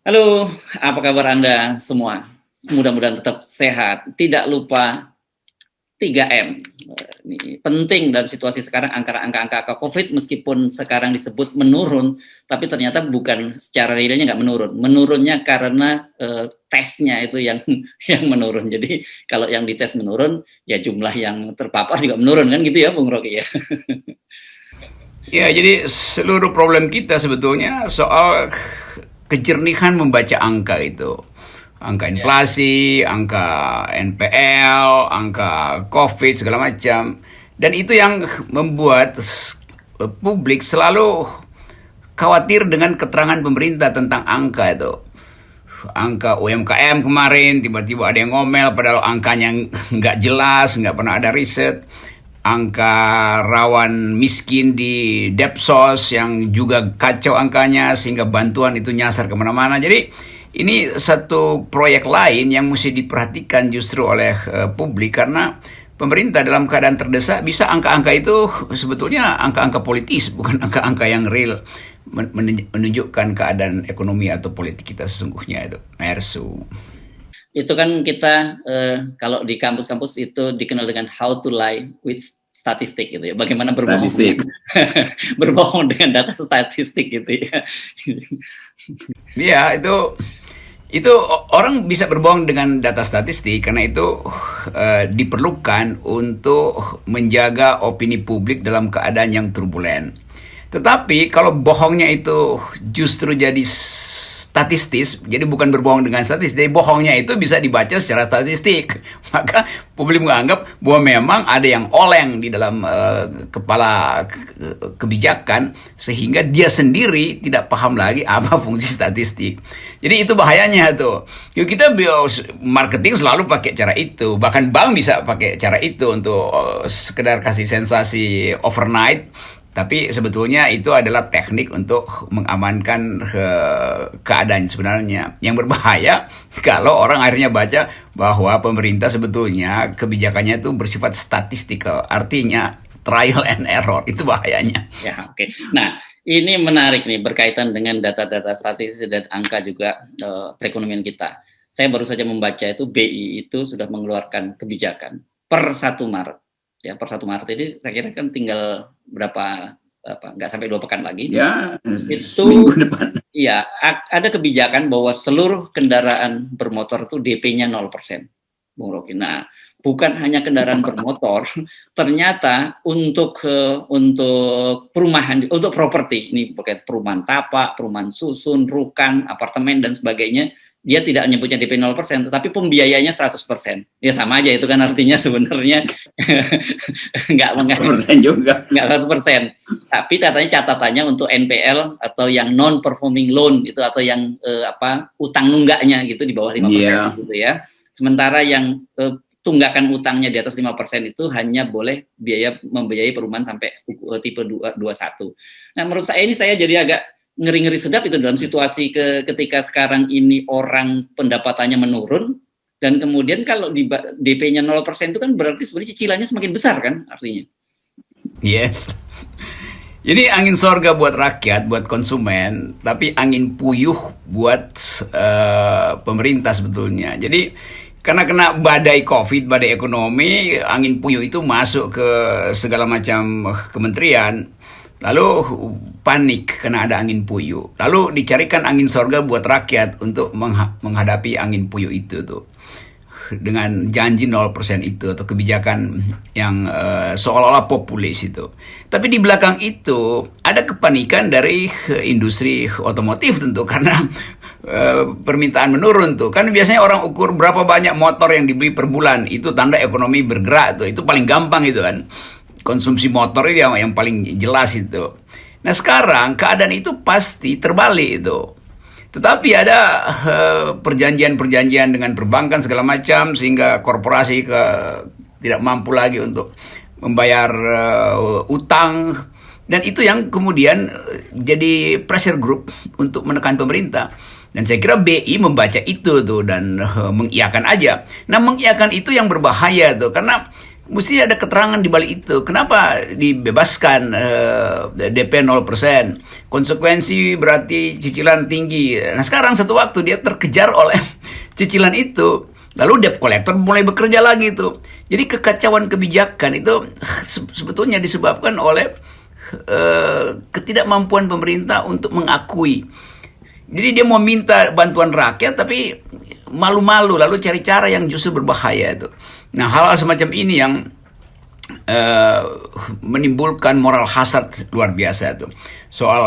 Halo, apa kabar Anda semua? Mudah-mudahan tetap sehat. Tidak lupa 3M. Ini penting dalam situasi sekarang, angka COVID meskipun sekarang disebut menurun, tapi ternyata bukan secara realnya nggak menurun. Menurunnya karena tesnya itu yang yang menurun. Jadi kalau yang dites menurun, ya jumlah yang terpapar juga menurun kan gitu ya, Bung Rocky ya. Ya, jadi seluruh problem kita sebetulnya soal kejernihan membaca angka itu. Angka Ya. inflasi, angka NPL, angka COVID, segala macam. Dan itu yang membuat publik selalu khawatir dengan keterangan pemerintah tentang angka itu. Angka UMKM kemarin tiba-tiba ada yang ngomel padahal angkanya nggak jelas, nggak pernah ada riset. Angka rawan miskin di Depsos yang juga kacau angkanya sehingga bantuan itu nyasar kemana-mana. Jadi ini satu proyek lain yang mesti diperhatikan justru oleh publik karena pemerintah dalam keadaan terdesak bisa angka-angka itu sebetulnya angka-angka politis bukan angka-angka yang real menunjukkan keadaan ekonomi atau politik kita sesungguhnya itu. Ersu. Itu kan kita kalau di kampus-kampus itu dikenal dengan how to lie with statistik gitu ya. Bagaimana berbohong Statistik. berbohong dengan data statistik gitu ya. Iya, itu orang bisa berbohong dengan data statistik karena itu diperlukan untuk menjaga opini publik dalam keadaan yang turbulen. Tetapi kalau bohongnya itu justru jadi statistis, jadi bukan berbohong dengan statistik, jadi bohongnya itu bisa dibaca secara statistik. Maka publik menganggap bahwa memang ada yang oleng di dalam kepala kebijakan sehingga dia sendiri tidak paham lagi apa fungsi statistik. Jadi itu bahayanya tuh. Yuk kita marketing selalu pakai cara itu, bahkan bank bisa pakai cara itu untuk sekedar kasih sensasi overnight. Tapi sebetulnya itu adalah teknik untuk mengamankan keadaan sebenarnya. Yang berbahaya kalau orang akhirnya baca bahwa pemerintah sebetulnya kebijakannya itu bersifat statistikal. Artinya trial and error. Itu bahayanya. Ya, oke. Nah, ini menarik nih berkaitan dengan data-data statistik dan angka juga perekonomian kita. Saya baru saja membaca itu BI itu sudah mengeluarkan kebijakan per 1 Maret. Ya, per 1 Maret ini saya kira kan tinggal berapa nggak sampai 2 pekan lagi. Ya, Itu minggu depan. ya ada kebijakan bahwa seluruh kendaraan bermotor itu DP-nya 0%, Bung Rocky. Nah, bukan hanya kendaraan bermotor, ternyata untuk perumahan, untuk properti ini pakai perumahan tapak, perumahan susun, rukan, apartemen dan sebagainya, dia tidak menyebutnya DP 0%, tetapi pembiayanya 100%. Ya sama aja itu kan artinya sebenarnya nggak 100%. Tapi catatannya untuk NPL atau yang non performing loan itu atau yang utang nunggaknya gitu di bawah 5% gitu ya. Sementara yang tunggakan utangnya di atas 5% itu hanya boleh membiayai perumahan sampai tipe 21. Nah, menurut saya ini saya jadi agak ngeri-ngeri sedap itu dalam situasi ketika sekarang ini orang pendapatannya menurun dan kemudian kalau di DP-nya 0% itu kan berarti sebenarnya cicilannya semakin besar kan artinya. Yes. Jadi angin sorga buat rakyat, buat konsumen, tapi angin puyuh buat pemerintah sebetulnya. Jadi karena kena badai COVID, badai ekonomi, angin puyuh itu masuk ke segala macam kementerian. Lalu panik karena ada angin puyuh. Lalu dicarikan angin sorga buat rakyat untuk menghadapi angin puyuh itu tuh. Dengan janji 0% itu atau kebijakan yang seolah-olah populis itu. Tapi di belakang itu ada kepanikan dari industri otomotif tentu karena permintaan menurun tuh. Kan biasanya orang ukur berapa banyak motor yang dibeli per bulan, itu tanda ekonomi bergerak tuh. Itu paling gampang itu kan. Konsumsi motor itu yang paling jelas itu. Nah sekarang keadaan itu pasti terbalik itu. Tetapi ada perjanjian-perjanjian dengan perbankan segala macam sehingga korporasi tidak mampu lagi untuk membayar utang. Dan itu yang kemudian jadi pressure group untuk menekan pemerintah. Dan saya kira BI membaca itu tuh dan mengiyakan aja. Nah mengiyakan itu yang berbahaya tuh karena mesti ada keterangan di balik itu. Kenapa dibebaskan DP 0%? Konsekuensi berarti cicilan tinggi. Nah sekarang satu waktu dia terkejar oleh cicilan itu, lalu debt collector mulai bekerja lagi itu. Jadi kekacauan kebijakan itu sebetulnya disebabkan oleh ketidakmampuan pemerintah untuk mengakui. Jadi dia mau minta bantuan rakyat tapi malu-malu, lalu cari cara yang justru berbahaya itu. Nah hal-hal semacam ini yang menimbulkan moral hazard luar biasa itu. Soal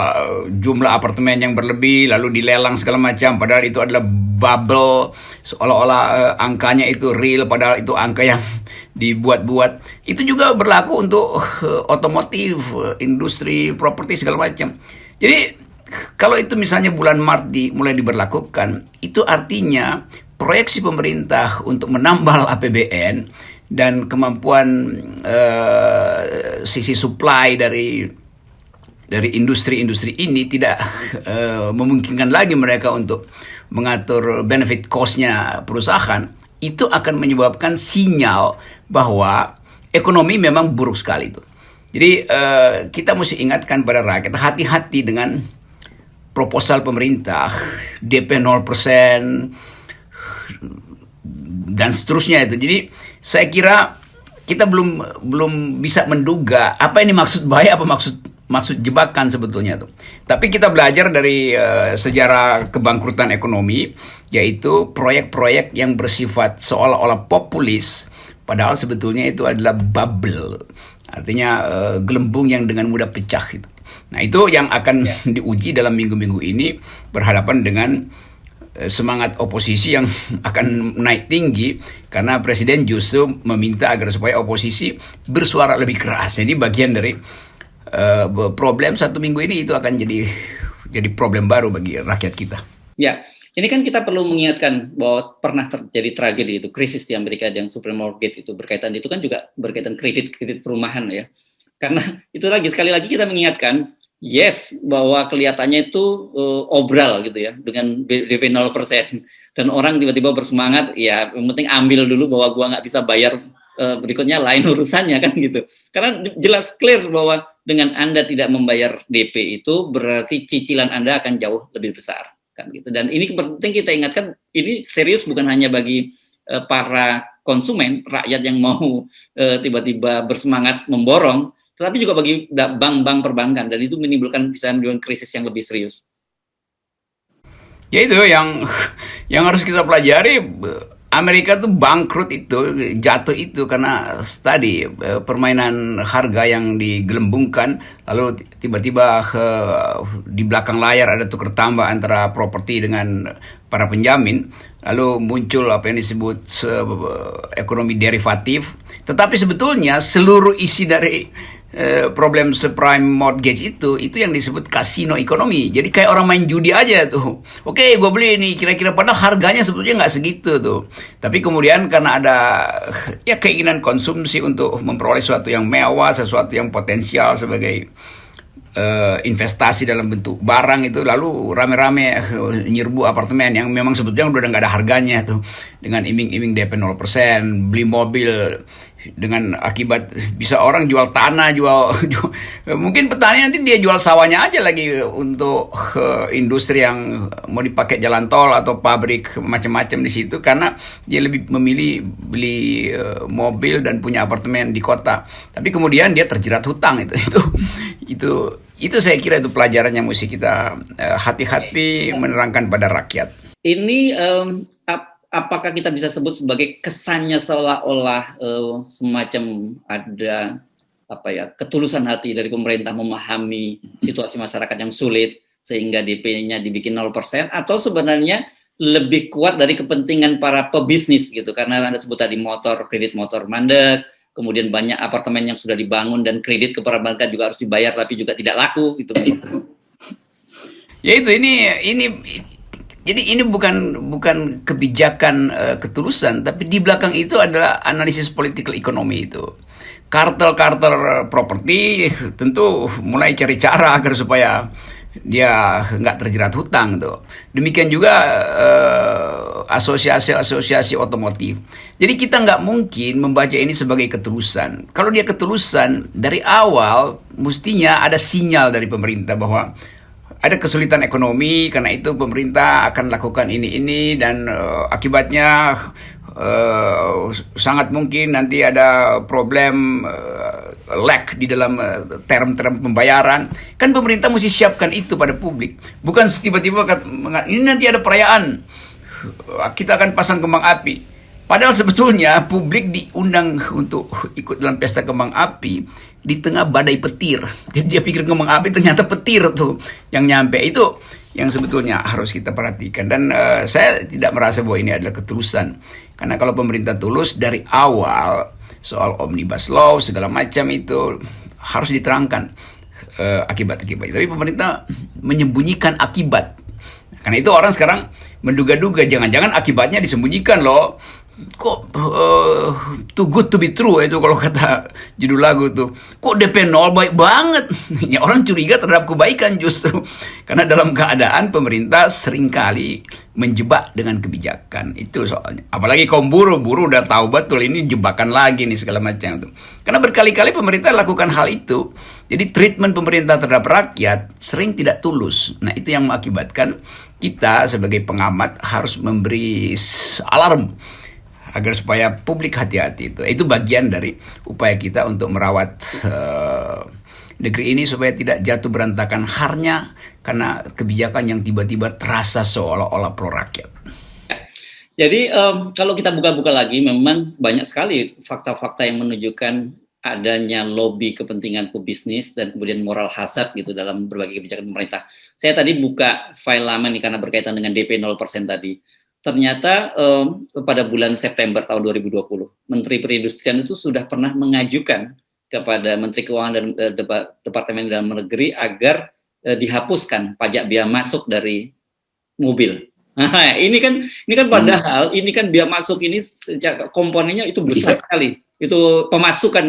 jumlah apartemen yang berlebih lalu dilelang segala macam, padahal itu adalah bubble, seolah-olah angkanya itu real, padahal itu angka yang dibuat-buat. Itu juga berlaku untuk otomotif, industri, properti segala macam. Jadi kalau itu misalnya bulan Maret mulai diberlakukan, itu artinya proyeksi pemerintah untuk menambal APBN dan kemampuan sisi supply dari industri-industri ini tidak memungkinkan lagi mereka untuk mengatur benefit cost-nya perusahaan. Itu akan menyebabkan sinyal bahwa ekonomi memang buruk sekali itu. Jadi kita mesti ingatkan pada rakyat, hati-hati dengan proposal pemerintah DP 0% dan seterusnya itu. Jadi saya kira kita belum bisa menduga apa ini maksud bahaya, apa maksud jebakan sebetulnya tuh. Tapi kita belajar dari sejarah kebangkrutan ekonomi, yaitu proyek-proyek yang bersifat seolah-olah populis, padahal sebetulnya itu adalah bubble. Artinya gelembung yang dengan mudah pecah gitu. Nah itu yang akan diuji dalam minggu-minggu ini, berhadapan dengan semangat oposisi yang akan naik tinggi karena presiden justru meminta agar supaya oposisi bersuara lebih keras. Jadi bagian dari problem satu minggu ini itu akan jadi problem baru bagi rakyat kita. Ya, ini kan kita perlu mengingatkan bahwa pernah terjadi tragedi itu, krisis di Amerika yang Supreme Mortgage itu berkaitan, itu kan juga berkaitan kredit perumahan ya. Karena itu sekali lagi kita mengingatkan, yes, bahwa kelihatannya itu obral gitu ya, dengan DP 0%. Dan orang tiba-tiba bersemangat, ya yang penting ambil dulu bahwa gua nggak bisa bayar, berikutnya lain urusannya kan gitu. Karena jelas clear bahwa dengan Anda tidak membayar DP itu berarti cicilan Anda akan jauh lebih besar kan gitu. Dan ini penting kita ingatkan, ini serius bukan hanya bagi para konsumen, rakyat yang mau tiba-tiba bersemangat memborong, tetapi juga bagi bank-bank perbankan, dan itu menimbulkan bisa krisis yang lebih serius. Ya itu yang harus kita pelajari. Amerika tuh bangkrut itu, jatuh itu karena tadi permainan harga yang digelembungkan, lalu tiba-tiba di belakang layar ada tukar tambah antara properti dengan para penjamin, lalu muncul apa yang disebut ekonomi derivatif. Tetapi sebetulnya seluruh isi dari problem subprime mortgage itu yang disebut kasino ekonomi. Jadi kayak orang main judi aja tuh. Oke, gue beli nih kira-kira, padahal harganya sebetulnya nggak segitu tuh. Tapi kemudian karena ada ya keinginan konsumsi untuk memperoleh sesuatu yang mewah, sesuatu yang potensial sebagai investasi dalam bentuk barang itu, lalu rame-rame nyerbu apartemen yang memang sebetulnya udah nggak ada harganya tuh, dengan iming-iming DP 0%, beli mobil, dengan akibat bisa orang jual tanah, jual mungkin petani nanti dia jual sawahnya aja lagi untuk industri yang mau dipakai jalan tol atau pabrik macam-macam di situ, karena dia lebih memilih beli mobil dan punya apartemen di kota. Tapi kemudian dia terjerat hutang itu saya kira itu pelajaran yang mesti kita hati-hati menerangkan pada rakyat. Ini apakah kita bisa sebut sebagai kesannya seolah-olah semacam ada ketulusan hati dari pemerintah memahami situasi masyarakat yang sulit sehingga DP-nya dibikin 0%, atau sebenarnya lebih kuat dari kepentingan para pebisnis gitu, karena Anda sebut tadi kredit motor mandek, kemudian banyak apartemen yang sudah dibangun dan kredit ke perbankan juga harus dibayar tapi juga tidak laku gitu. Ya itu jadi ini bukan kebijakan ketulusan, tapi di belakang itu adalah analisis political economy itu. Kartel-kartel properti tentu mulai cari cara agar supaya dia nggak terjerat hutang tuh. Demikian juga asosiasi-asosiasi otomotif. Jadi kita nggak mungkin membaca ini sebagai ketulusan. Kalau dia ketulusan, dari awal mestinya ada sinyal dari pemerintah bahwa ada kesulitan ekonomi, karena itu pemerintah akan lakukan ini dan akibatnya sangat mungkin nanti ada problem lag di dalam term-term pembayaran. Kan pemerintah mesti siapkan itu pada publik. Bukan tiba-tiba ini nanti ada perayaan, kita akan pasang kembang api. Padahal sebetulnya publik diundang untuk ikut dalam pesta kembang api di tengah badai petir. Jadi dia pikir kembang api, ternyata petir tuh yang nyampe. Itu yang sebetulnya harus kita perhatikan. Dan saya tidak merasa bahwa ini adalah ketulusan. Karena kalau pemerintah tulus dari awal soal omnibus law segala macam itu harus diterangkan akibat-akibatnya. Tapi pemerintah menyembunyikan akibat. Karena itu orang sekarang menduga-duga jangan-jangan akibatnya disembunyikan loh. Kok too good to be true itu kalau kata judul lagu tuh. Kok DP 0 baik banget. Ya, orang curiga terhadap kebaikan justru. Karena dalam keadaan pemerintah seringkali menjebak dengan kebijakan. Itu soalnya. Apalagi kaum buruh udah tahu betul ini jebakan lagi nih segala macam itu. Karena berkali-kali pemerintah lakukan hal itu. Jadi treatment pemerintah terhadap rakyat sering tidak tulus. Nah, itu yang mengakibatkan kita sebagai pengamat harus memberi alarm agar supaya publik hati-hati. Itu bagian dari upaya kita untuk merawat negeri ini supaya tidak jatuh berantakan harnya karena kebijakan yang tiba-tiba terasa seolah-olah pro rakyat. Jadi kalau kita buka-buka lagi, memang banyak sekali fakta-fakta yang menunjukkan adanya lobby kepentingan pebisnis dan kemudian moral hazard gitu dalam berbagai kebijakan pemerintah. Saya tadi buka file lama nih karena berkaitan dengan DP 0% tadi. Ternyata pada bulan September tahun 2020, Menteri Perindustrian itu sudah pernah mengajukan kepada Menteri Keuangan dan Departemen Dalam Negeri agar dihapuskan pajak biaya masuk dari mobil. Nah, ini kan padahal ini kan biaya masuk ini komponennya itu besar sekali. Itu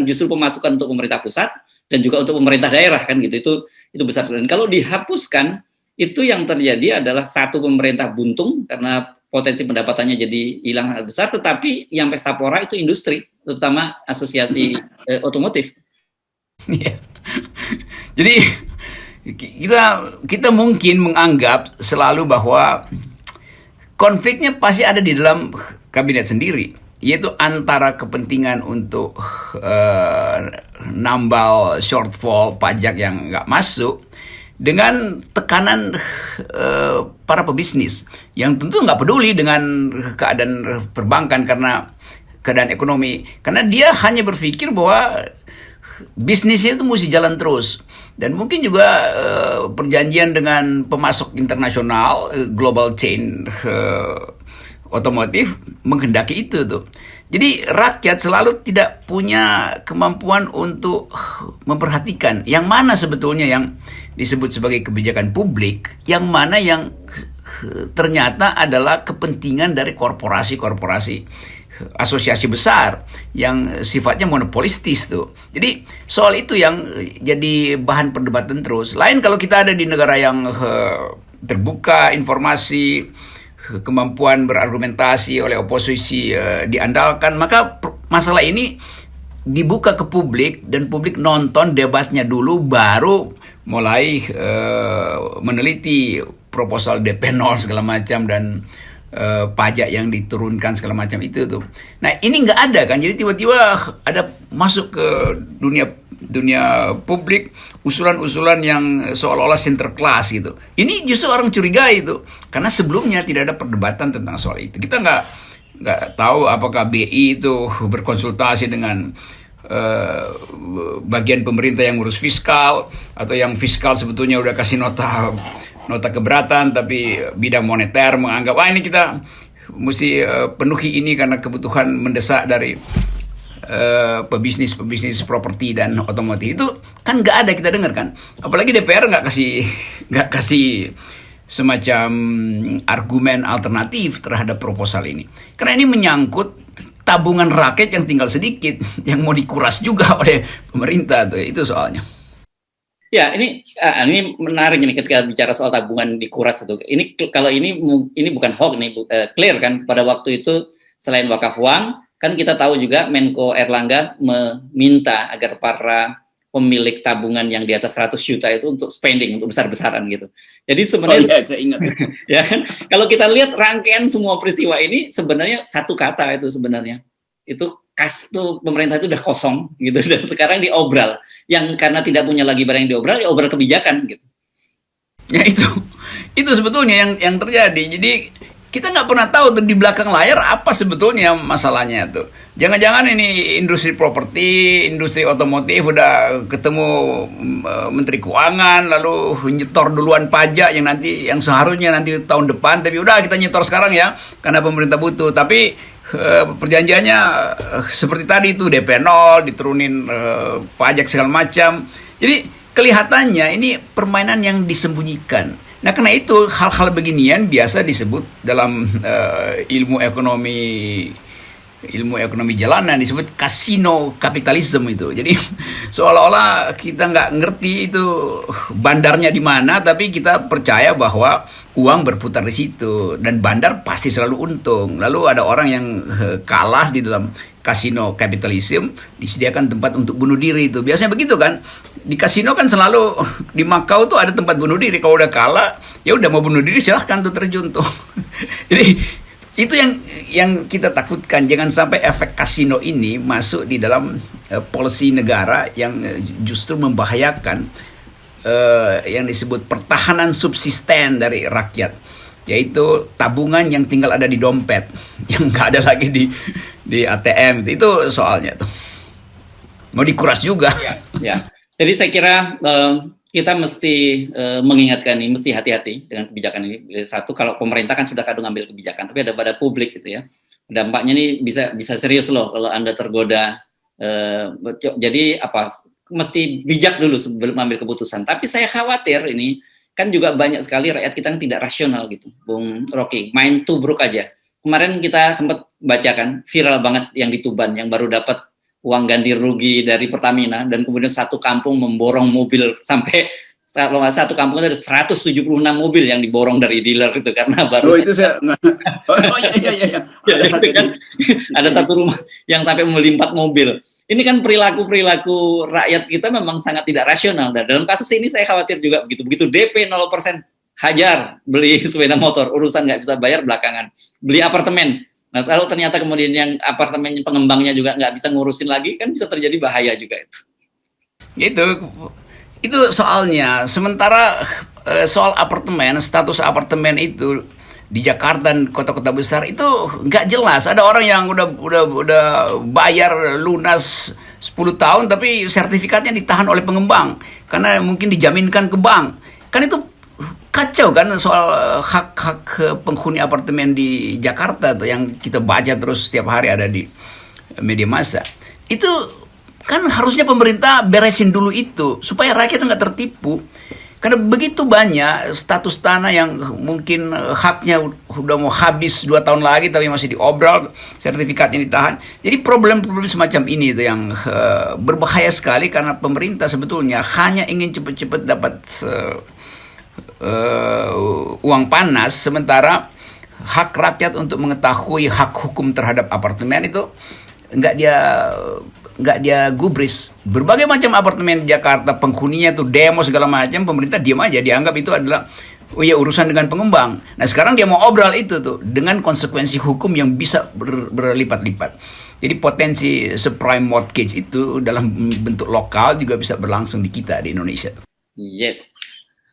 justru pemasukan untuk pemerintah pusat dan juga untuk pemerintah daerah kan gitu. Itu besar. Dan kalau dihapuskan, itu yang terjadi adalah satu, pemerintah buntung karena potensi pendapatannya jadi hilang sangat besar, tetapi yang pesta pora itu industri, terutama asosiasi otomotif. Yeah. Jadi kita mungkin menganggap selalu bahwa konfliknya pasti ada di dalam kabinet sendiri, yaitu antara kepentingan untuk nambal shortfall pajak yang nggak masuk dengan tekanan para pebisnis yang tentu nggak peduli dengan keadaan perbankan karena keadaan ekonomi, karena dia hanya berpikir bahwa bisnisnya itu mesti jalan terus. Dan mungkin juga perjanjian dengan pemasok internasional, global chain otomotif menghendaki itu tuh. Jadi rakyat selalu tidak punya kemampuan untuk memperhatikan yang mana sebetulnya yang disebut sebagai kebijakan publik, yang mana yang ternyata adalah kepentingan dari korporasi-korporasi, asosiasi besar yang sifatnya monopolistis tuh. Jadi soal itu yang jadi bahan perdebatan terus. Lain kalau kita ada di negara yang terbuka informasi, kemampuan berargumentasi oleh oposisi diandalkan, maka masalah ini dibuka ke publik dan publik nonton debatnya dulu baru mulai meneliti proposal DP 0 segala macam dan pajak yang diturunkan segala macam itu tuh. Nah, ini nggak ada kan, jadi tiba-tiba ada masuk ke dunia publik usulan-usulan yang seolah-olah sinterklas gitu. Ini justru orang curiga itu karena sebelumnya tidak ada perdebatan tentang soal itu. Kita nggak tahu apakah BI itu berkonsultasi dengan bagian pemerintah yang ngurus fiskal, atau yang fiskal sebetulnya udah kasih nota keberatan, tapi bidang moneter menganggap ini kita mesti penuhi ini karena kebutuhan mendesak dari pebisnis properti dan otomotif. Itu kan nggak ada kita dengar kan, apalagi DPR nggak kasih semacam argumen alternatif terhadap proposal ini, karena ini menyangkut tabungan rakyat yang tinggal sedikit yang mau dikuras juga oleh pemerintah tuh, itu soalnya. Ya, ini menarik ini ketika bicara soal tabungan dikuras itu. Ini kalau ini bukan hoax nih, clear kan pada waktu itu selain wakaf uang, kan kita tahu juga Menko Erlangga meminta agar para pemilik tabungan yang di atas 100 juta itu untuk spending, untuk besar-besaran gitu. Jadi sebenarnya saya ingat. ya kan, kalau kita lihat rangkaian semua peristiwa ini sebenarnya satu kata itu sebenarnya. Itu kas tuh pemerintah itu udah kosong gitu dan sekarang diobral. Yang karena tidak punya lagi barang yang diobral, ya obral kebijakan gitu. Ya itu sebetulnya yang terjadi. Jadi kita nggak pernah tahu tuh di belakang layar apa sebetulnya masalahnya tuh. Jangan-jangan ini industri properti, industri otomotif udah ketemu Menteri Keuangan lalu nyetor duluan pajak yang seharusnya nanti tahun depan, tapi udah kita nyetor sekarang ya karena pemerintah butuh. Tapi perjanjiannya seperti tadi itu DP 0 diturunin pajak segala macam. Jadi kelihatannya ini permainan yang disembunyikan. Nah karena itu hal-hal beginian biasa disebut dalam ilmu ekonomi jalanan disebut kasino kapitalisme itu. Jadi seolah-olah kita nggak ngerti itu bandarnya di mana, tapi kita percaya bahwa uang berputar di situ dan bandar pasti selalu untung. Lalu ada orang yang kalah di dalam kasino kapitalisme, disediakan tempat untuk bunuh diri itu. Biasanya begitu kan? Di kasino kan selalu di Makau tuh ada tempat bunuh diri. Kalau udah kalah, ya udah mau bunuh diri silahkan tuh terjun tuh. Jadi itu yang kita takutkan, jangan sampai efek kasino ini masuk di dalam policy negara yang justru membahayakan yang disebut pertahanan subsisten dari rakyat, yaitu tabungan yang tinggal ada di dompet, yang nggak ada lagi di ATM. Itu soalnya tuh mau dikuras juga. Ya. Jadi saya kira kita mesti mengingatkan ini, mesti hati-hati dengan kebijakan ini. Satu, kalau pemerintah kan sudah kadung ambil kebijakan, tapi ada pada publik gitu ya. Dampaknya ini bisa serius loh kalau Anda tergoda. Jadi mesti bijak dulu sebelum ambil keputusan. Tapi saya khawatir ini kan juga banyak sekali rakyat kita yang tidak rasional gitu, Bung Rocky. Main tubruk aja. Kemarin kita sempat bacakan viral banget yang di Tuban yang baru dapat uang ganti rugi dari Pertamina dan kemudian satu kampung memborong mobil sampai kalau nggak satu kampung ada 176 mobil yang diborong dari dealer itu karena baru. Itu saya. Iya. Ya, kan, ada satu rumah yang sampai membeli 4 mobil. Ini kan perilaku rakyat kita memang sangat tidak rasional. Dan dalam kasus ini saya khawatir juga begitu DP 0%, hajar beli sepeda motor, urusan nggak bisa bayar belakangan. Beli apartemen. Nah, kalau ternyata kemudian yang apartemen pengembangnya juga nggak bisa ngurusin lagi, kan bisa terjadi bahaya juga itu. Itu soalnya. Sementara soal apartemen, status apartemen itu di Jakarta dan kota-kota besar itu nggak jelas. Ada orang yang udah bayar lunas 10 tahun tapi sertifikatnya ditahan oleh pengembang karena mungkin dijaminkan ke bank. Kan itu kacau kan soal hak-hak penghuni apartemen di Jakarta tuh yang kita baca terus setiap hari ada di media massa. Itu kan harusnya pemerintah beresin dulu itu supaya rakyat nggak tertipu. Karena begitu banyak status tanah yang mungkin haknya udah mau habis 2 tahun lagi tapi masih diobral, sertifikatnya ditahan. Jadi problem-problem semacam ini itu yang berbahaya sekali karena pemerintah sebetulnya hanya ingin cepat-cepat dapat uang panas, sementara hak rakyat untuk mengetahui hak hukum terhadap apartemen itu nggak dia gubris. Berbagai macam apartemen di Jakarta, penghuninya tuh demo segala macam, pemerintah diam aja, dianggap itu adalah urusan dengan pengembang. Nah sekarang dia mau obral itu tuh dengan konsekuensi hukum yang bisa berlipat-lipat. Jadi potensi subprime mortgage itu dalam bentuk lokal juga bisa berlangsung di kita di Indonesia. Yes.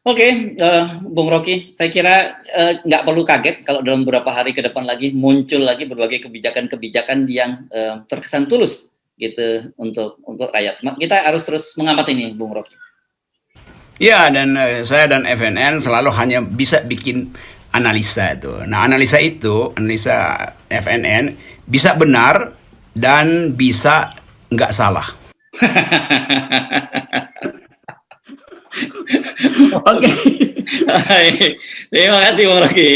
Oke, Bung Rocky, saya kira nggak perlu kaget kalau dalam beberapa hari ke depan lagi muncul lagi berbagai kebijakan-kebijakan yang terkesan tulus gitu untuk rakyat. Kita harus terus mengamati ini, Bung Rocky. Ya, dan saya dan FNN selalu hanya bisa bikin analisa itu. Nah, analisa FNN bisa benar dan bisa nggak salah. Oke. Terima kasih Bung Rocky.